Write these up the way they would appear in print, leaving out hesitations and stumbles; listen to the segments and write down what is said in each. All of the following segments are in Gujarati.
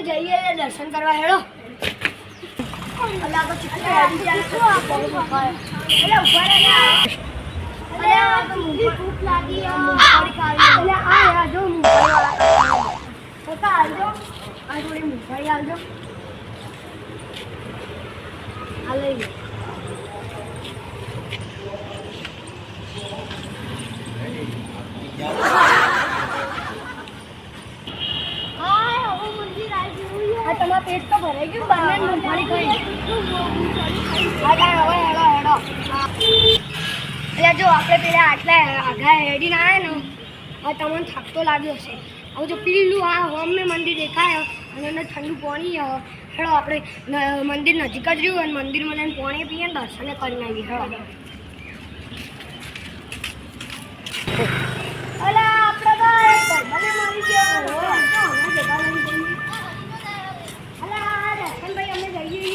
આપણે જઈએ દર્શન કરવા હેડો અલા તો ચિકન આવી જાય તો આ બહુ મુખાય એટલે ઉપર અરે આ તો ભૂખ લાગી મૂંગફળી ખાવી એટલે આ જો મૂંગફળી કાકા આવજો આ થોડી મૂંગફળી આવજો આ લઈ તમારા પેટ તો ભરાઈ ગયું બંને મૂંગફળી ખાઈ હેડો એટલે જો આપણે પેલા આટલા આઘા હેડીને આવ્યા ને આ તમને થાક તો લાગ્યો હશે હવે જો પેલું આ હોમને મંદિર દેખાય અને એને ઠંડુ પાણી હેડો આપણે મંદિર નજીક જ રહ્યું અને મંદિરમાં જઈને પાણી પીએ ને દર્શને કરીને આવીએ હેડો અલા આપણે ભાઈ મારી ગયો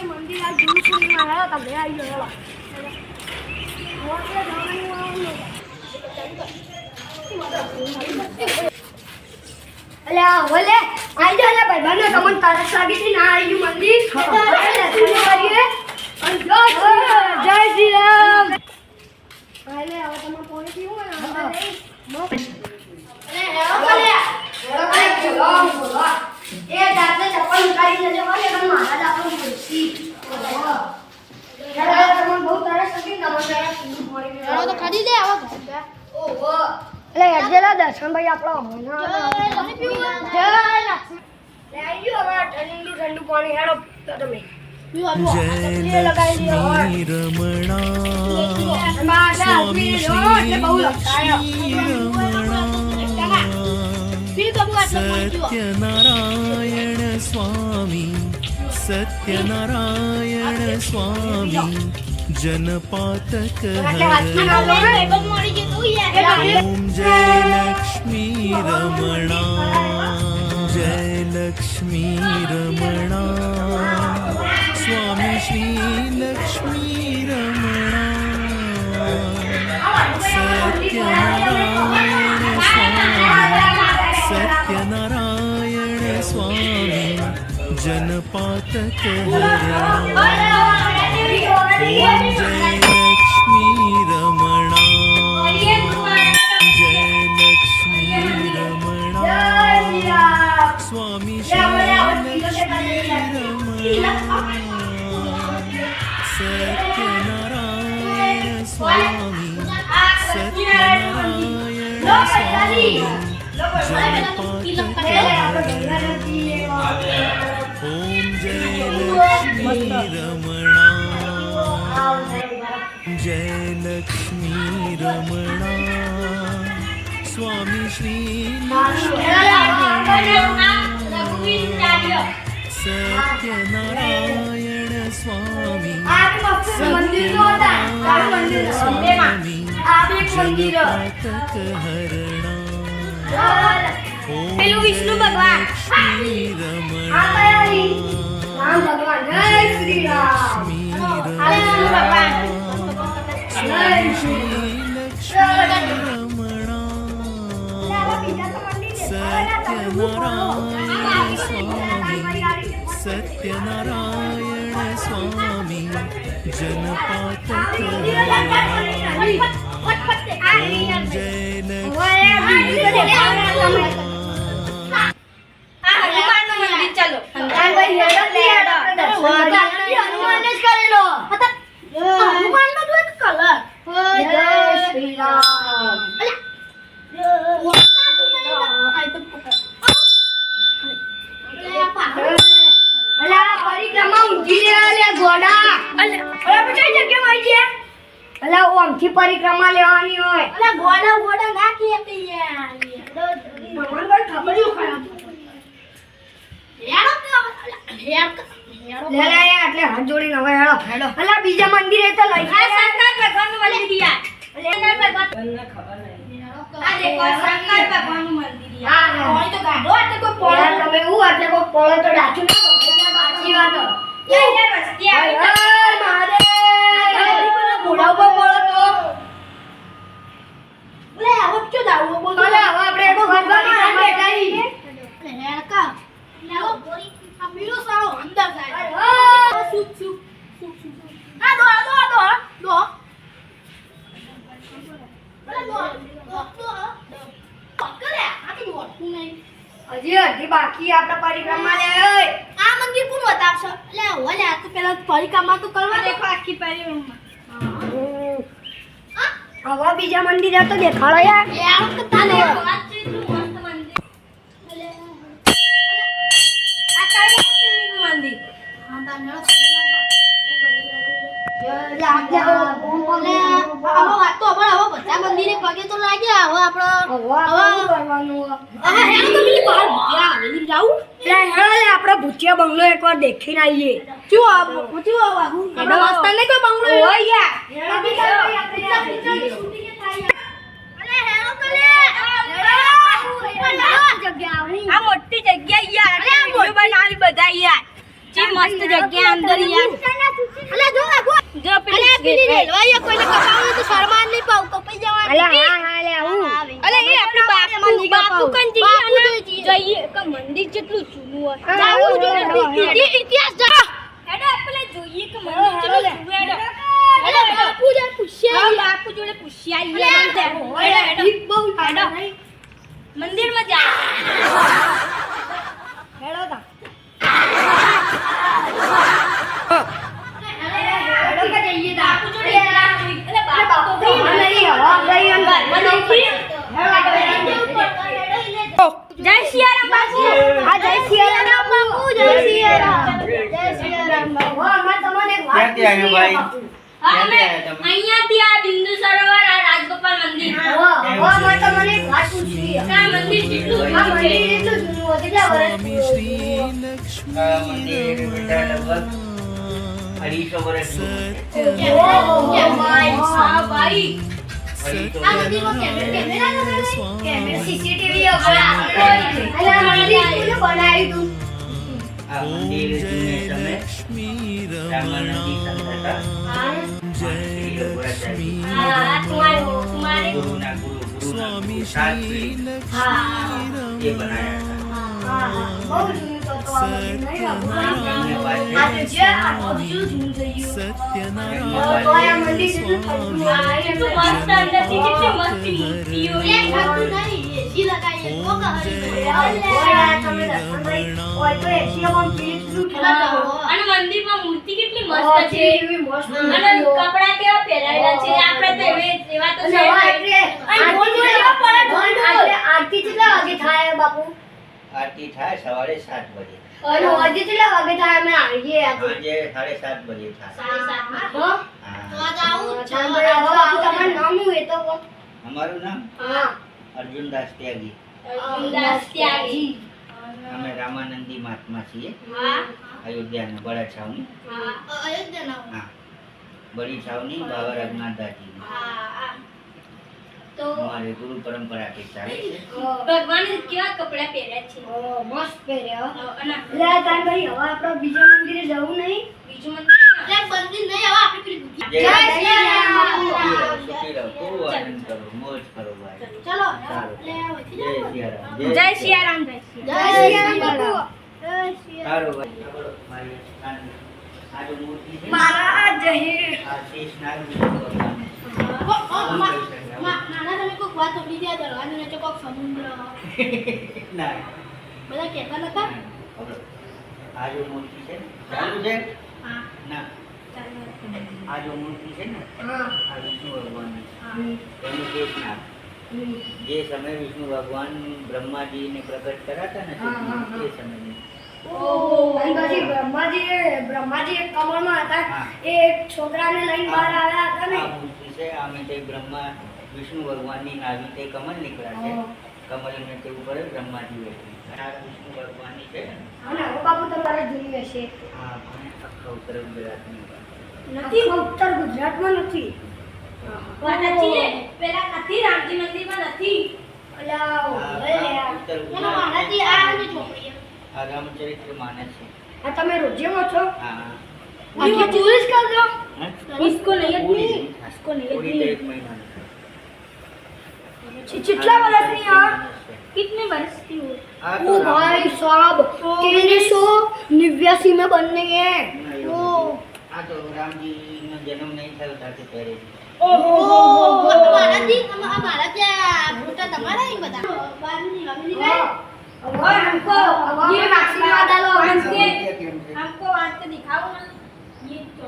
મંદિર આ જૂન સુધીમાં હેડો તમે આવી ગયો અલ્યા ઓલે આઈ જા લે ભાઈ બનો તમને તરસ લાગી હતી ના આવી ગયું મંદિર કરીએ અને જય શ્રી રામ આલે હવે તમે પોણી પીવું ને એ દાદા ચપ્પલ ઉતારી લેજો અને તમે મારા દાદા બોલસી યાર તમને બહુ તરસ લાગી ને તમારે પોણી તો ખાધી દે આવો ઓહો એટલે યાર દર્શન ભાઈ આપણો જય ઠંડુ પાણી હેડો તમે સત્યનારાયણ સ્વામી जनपातक ओम जय लक्ष्मी रमणा स्वामी श्री लक्ष्मी रमणा सत्यनारायण स्वामी जनपातक हरणा ओम जय लक्ष्मी रमणा स्वामी श्री लक्ष्मी रमणा सत्यनारायण स्वामी ओम जय लक्ष्मी रमणा जय लक्ष्मी रमणा स्वामी श्री सत्यनारायण स्वामी जनपातक हरणा ओम विष्णु भगवान राम भगवान जय श्री राम सत्यनारायण स्वामी जनपातक ओम जय परिक्रमा लेवानी होय अला गोड़ा गोड़ा ना किए के यार भगवान को खबर ही खराब લે લે એટલે હાથ જોડીને હવે હેડો હેડો અલા બીજા મંદિરે તો લઈ આ શંકર ભગવાનનું મંદિર યાર શંકર ભગવાનને ખબર નહીં આ દેખો શંકર ભગવાનનું મંદિર યાર કોઈ તો ગાડો એટલે કોઈ પોળો તમે હું એટલે કોઈ પોળો તો ડાચું ના બાકી વાત યાર વસ્તી આવી મહાદેવ ઘોડા ઉપર પોળો તો લે આવો ક્યો દાવો બોલ અલા હવે આપણે એનો ભગવાન બેઠા હી હેડકા લાવો પોરી આ મીરો સાળો અંદર જાય સુપ સુપ સુપ સુપ આ દો હજી અડધી બાકી આપણા પરિક્રમા લે આ મંદિર કોણ બતાવશે લે ઓલે આ તો પેલા પરિક્રમા તો કરવા દેખો આખી પરિક્રમા હવે બીજા મંદિર તો દેખાડો યાર એ આ તો તાને વાત છે એટલું મસ્ત મંદિર અલે આ કઈ મંદિર હા તાને લાગ જાઓ બોલે આવો વાત તો હવે બધા મંદિરે પગે તો લાગ્યા હવે આપણે હવે કરવાનું હવે હેલો તો પેલી બહાર ભૂતિયા આવેલી જાવું લે હેલો લે આપણે ભૂતિયા બંગલો એકવાર દેખીને આવીએ શું આ ભૂતિયા આવું આપણે વાસ્તા નહીં કોઈ બંગલો હોય યાર હેલો બી ભાઈ આપણે શૂટિંગ થાય અલે હેલો તો લે આ મોટી જગ્યા યાર વિડિયો બનાવી બધા યાર જે મસ્ત જગ્યા અંદર યાર અલે જો પેલી રેલવાઈ કોઈને કપાવું તો શરમાન નહીં પાઉ કપાઈ જવાનું અલે હા લે આવું અલે એ આપણે બાપુ કન જઈએ કે મંદિર કેટલું જૂનું હોય જાવું જોઈએ ઇતિહાસ જા હેડો આપણે જોઈએ કે મંદિર કેટલું જૂનું હેડો અલે બાપુ જોડે પૂછ્યા બાપુ જોડે પૂછ્યા હેડો બહુ હેડો મંદિરમાં જા હેડો તા જય સિયારામ બાપુ હા જય સિયારામ બાપુ જય સિયારામ બાપુ અમે તમને એક વાત ક્યાંથી આવ્યો ભાઈ? અમે અહીંયાથી આ બિંદુ સરોવર આ રાજગોપાલ મંદિર અમે તમને એક વાત પૂછવી આ મંદિર કેટલું આ મંદિર કેટલું જૂનું કેટલા स्वामी વર્ષ श्री लक्ष्मी આ મંદિર બેટા લગભગ 250 વર્ષનું છે. હા ભાઈ 250 આ મંદિરમાં કેમેરા લગાવ્યા કેમેરા સીસીટીવી આ મંદિર બનાવ્યું આ મંદિર જૂને સમયે રામાનંદી સંત હતા. શ્રી રઘુરાચાર્ય હા તમારે ગુરુના स्वामी સાત श्री પેઢી लक्ष्मी એ બનાવ્યા હતા. બહુ જૂનું તો આ મંદિર નહીં એમને બાપુ પાસે આ તો જે આ બધું જૂનું થઈ ગયું सत्यनारायण મંદિરમાં મૂર્તિ કેટલી મસ્ત છે અને કપડા કેવા પહેરાયેલા છે આપણે તો એવા તો છે આરતી કેટલા વાગે થાય બાપુ આરતી થાય સવારે 7 વાગે. અને આજે કેટલા વાગે થાય અમે આવીએ આજે સાંજે 7:30 વાગે થાય. 7:30 હા. તમારું નામ શું એ તો કહો. અમારું નામ હા અર્જુનદાસ ત્યાગી. અર્જુનદાસ ત્યાગી. અમે રામાનંદી મહાત્મા છીએ. હા અયોધ્યાના બડા છાવની. હા અયોધ્યાના હા બડી છાવની બાબા રઘુનાથદાસજી. હા તો અમારે ગુરુ પરંપરા કે ચાલે છે. ભગવાને કેવા કપડા પહેર્યા છે મસ્ત પહેર્યા અને લે તાન ભાઈ હવે આપણે બીજા મંદિરે જવું નહીં બીજું મંદિર મંદિર નહીં હવે આપણે જય જય શ્રી રામ. સુખી રહો, ખૂબ આનંદ કરો, મોજ કરો ભાઈ. ચલો સારું. લે જય સિયારામ. જય સિયારામ જય સિયારામ બાપુ જય સારું ભાઈ. મારી આ જો મૂર્તિ છે ને, મહારાજ જય આ શેષનાગ વિષ્ણુ ભગવાન. નાના તમે કોઈક વાત સાંભળી ગયા દરવાજો ને કોઈક સમુદ્ર ના બધા કહેતા નતા હવે આ જો મૂર્તિ છે ને, ચાલુ છે હા ના આ જો મૂર્તિ છે ને હા આ વિષ્ણુ ભગવાનની છે. એનું શેષનાગ. જે સમયે વિષ્ણુ ભગવાન બ્રહ્માજીને પ્રગટ કરાતા ને હા, હા, હા. એ સમયની. અને પછી બ્રહ્માજી એક કમળમાં હતા હા. એ એક છોકરાને લઈને બહાર આવ્યા હતા ને આ મૂર્તિ છે આમે તે બ્રહ્મા વિષ્ણુ ભગવાનની નાભી તે કમળ નીકળ્યા છે. હા. કમળને તે ઉપર બ્રહ્માજી બેઠી. આ વિષ્ણુ ભગવાનની છે ને, અને હવે બાપુ તમારે જોઈ હશે આ પણ આખા ઉત્તર ગુજરાતની વાત. નથી ઉત્તર ગુજરાતમાં નથી પેલા નથી રામજી મંદિરમાં નથી અલા આ ઓલે ઉત્તર એનો મારાથી આ આની છોકરી આ રામચરિત્ર માનસ છે. આ તમે રોજે વાંચો હા આખી ટૂરિસ્ટ કર દો હા? इसको नहीं पूरी इसको नहीं પૂરી તો 1 મહિનાની. कितना वर्षनी है कितने वर्ष की हो ओ भाई साहब 1389 में बनने हैं ओ આ તો રામજીનો જન્મ નહીં થયો ત્યારથી પહેરે છે. ओहो हमारा क्या भूटा तुम्हारा ही बता और हमको ये आशीर्वाद डालो हमके કેમ છે? हमको बांध के दिखाओ ना ये तो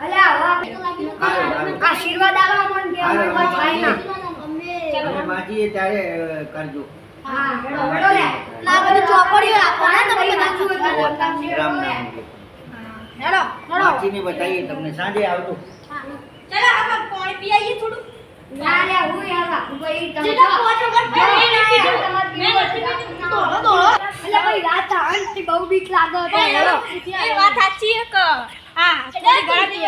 अरे હારું. आशीर्वाद डालो मन के हमर पर થાય ના અને માજીએ ત્યારે કરજો. हां हेडो हेडो ले ना बड़ी चौपड़ी आपको ना તમે બધા રામ નામ લે. हेडो માજીને બતાવીએ તમને સાંજે આવજો. चलो हम पानी पियाइए थोड़ू ना ले હું યાર ભાઈ જેટલા પાંચ વખત મેં પાણી દોડો દોડો એટલે ભાઈ રાત આંટી બહુ બીક લાગે તો હેડો એ વાત સાચી છે કે હા થોડી ગળા પી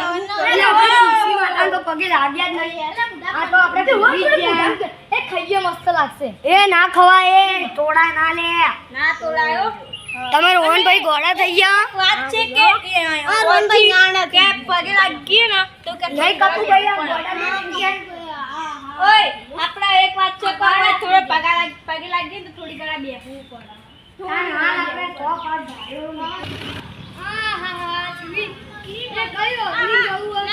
એટલે આપણે ખુશી વાળા તો પગે લાગ્યા જ નહીં આ તો આપણે ભૂલી જ ગયા એ ખાઈએ મસ્ત લાગશે એ ના ખવાય એ તોડા ના લે ના તોડાયો તમે રોહનભાઈ ગોળા થઈ ગયા વાત છે કે રોહનભાઈ નાણા કે પગે લાગી ને તો કે નહીં કતું ભાઈ આ ગોળા નહીં ઓય આપડા એક વાત છે કે આપણે થોડે પગે લાગી તો થોડી ઘણા બેસવું પડે ના આપણે તો પાડ ધાર્યો હા હા હા એ કયો જવું